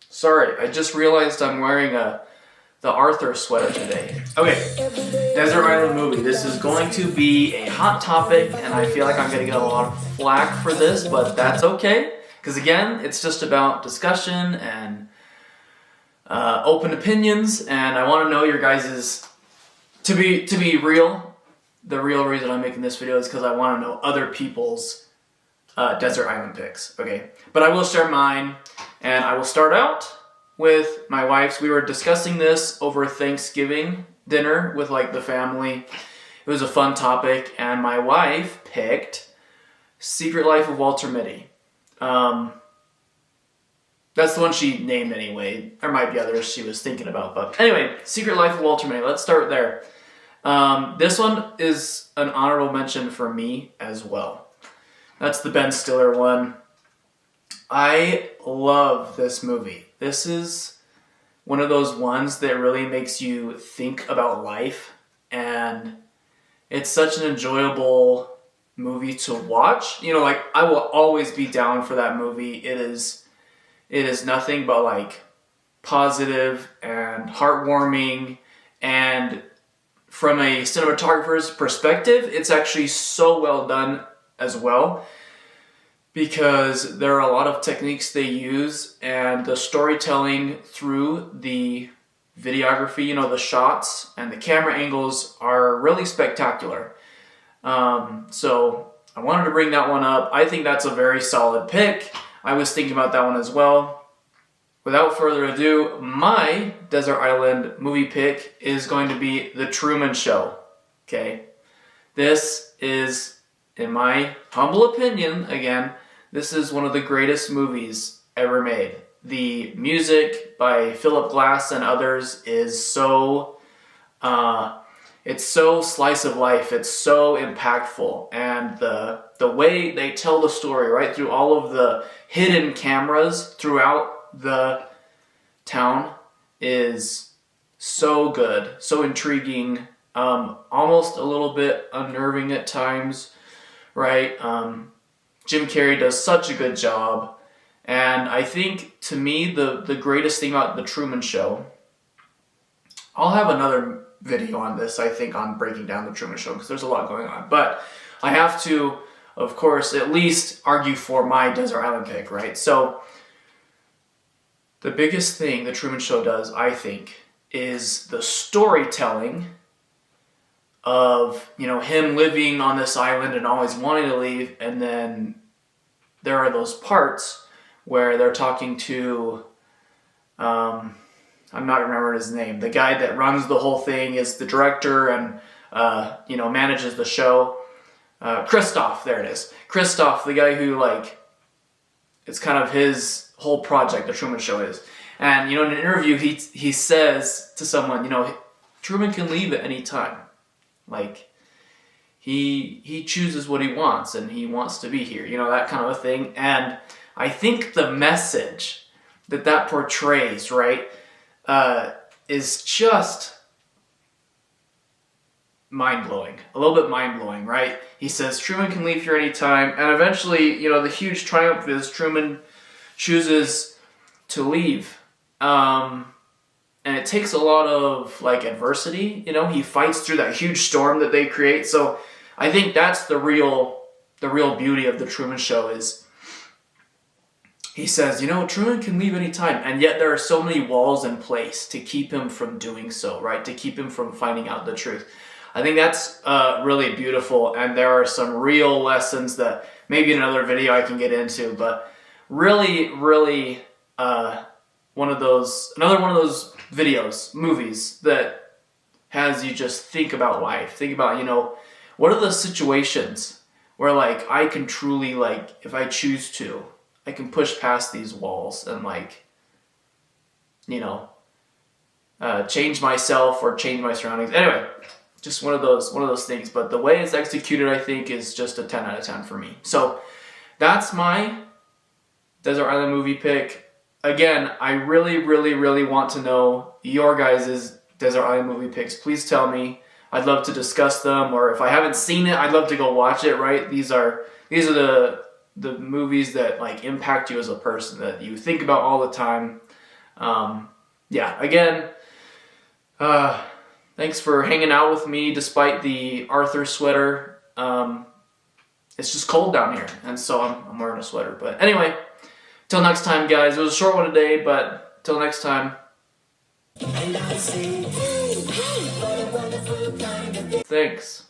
Sorry, I just realized I'm wearing the Arthur sweater today. Okay, Desert Island Movie. This is going to be a hot topic, and I feel like I'm going to get a lot of flack for this, but that's okay. Because again, it's just about discussion and open opinions, and I want to know your guys's. To be real, the real reason I'm making this video is because I want to know other people's Desert Island picks. Okay, but I will share mine, and I will start out with my wife's. We were discussing this over Thanksgiving dinner with like the family. It was a fun topic, and my wife picked Secret Life of Walter Mitty. That's the one she named anyway. There might be others she was thinking about, but anyway, Secret Life of Walter Mitty. Let's start there. This one is an honorable mention for me as well. That's the Ben Stiller one. I love this movie. This is one of those ones that really makes you think about life, and it's such an enjoyable movie to watch. You know, like, I will always be down for that movie. It is nothing but like positive and heartwarming, and from a cinematographer's perspective, it's actually so well done as well, because there are a lot of techniques they use, and the storytelling through the videography, you know, the shots and the camera angles are really spectacular. So I wanted to bring that one up. I think that's a very solid pick. I was thinking about that one as well. Without further ado, my Desert Island movie pick is going to be The Truman Show. Okay? This is, in my humble opinion, again, this is one of the greatest movies ever made. The music by Philip Glass and others is so, it's so slice of life. It's so impactful. And the way they tell the story, right, through all of the hidden cameras throughout the town is so good, so intriguing, almost a little bit unnerving at times, right? Jim Carrey does such a good job, and I think, to me, the greatest thing about The Truman Show, I'll have another video on this, I think, on breaking down The Truman Show, because there's a lot going on, but I have to, of course, at least argue for my Desert Island pick, right? So the biggest thing The Truman Show does, I think, is the storytelling of, you know, him living on this island and always wanting to leave, and then there are those parts where they're talking to, I'm not remembering his name, the guy that runs the whole thing, is the director and, you know, manages the show. Christoph, there it is. Christoph, the guy who, like, it's kind of his whole project, The Truman Show is. And, you know, in an interview, he says to someone, you know, Truman can leave at any time. Like, he chooses what he wants, and he wants to be here, you know, that kind of a thing. And I think the message that portrays, right, is just mind-blowing. A little bit mind-blowing, right? He says Truman can leave here anytime, and eventually, you know, the huge triumph is Truman chooses to leave. And it takes a lot of, like, adversity, you know? He fights through that huge storm that they create. So I think that's the real beauty of The Truman Show is he says, you know, Truman can leave anytime, and yet there are so many walls in place to keep him from doing so, right? To keep him from finding out the truth. I think that's really beautiful, and there are some real lessons that maybe in another video I can get into, but really, really another one of those videos, movies that has you just think about life. Think about, you know, what are the situations where, like, I can truly, like, if I choose to, I can push past these walls and, like, you know, change myself or change my surroundings. Anyway, just one of those things. But the way it's executed, I think, is just a 10 out of 10 for me. So that's my Desert Island movie pick. Again, I really, really, really want to know your guys' Desert Island movie picks. Please tell me. I'd love to discuss them, or if I haven't seen it, I'd love to go watch it, right? These are the movies that like impact you as a person, that you think about all the time. Yeah, again, thanks for hanging out with me despite the Arthur sweater. It's just cold down here, and so I'm wearing a sweater. But anyway, till next time, guys. It was a short one today, but till next time. Thanks.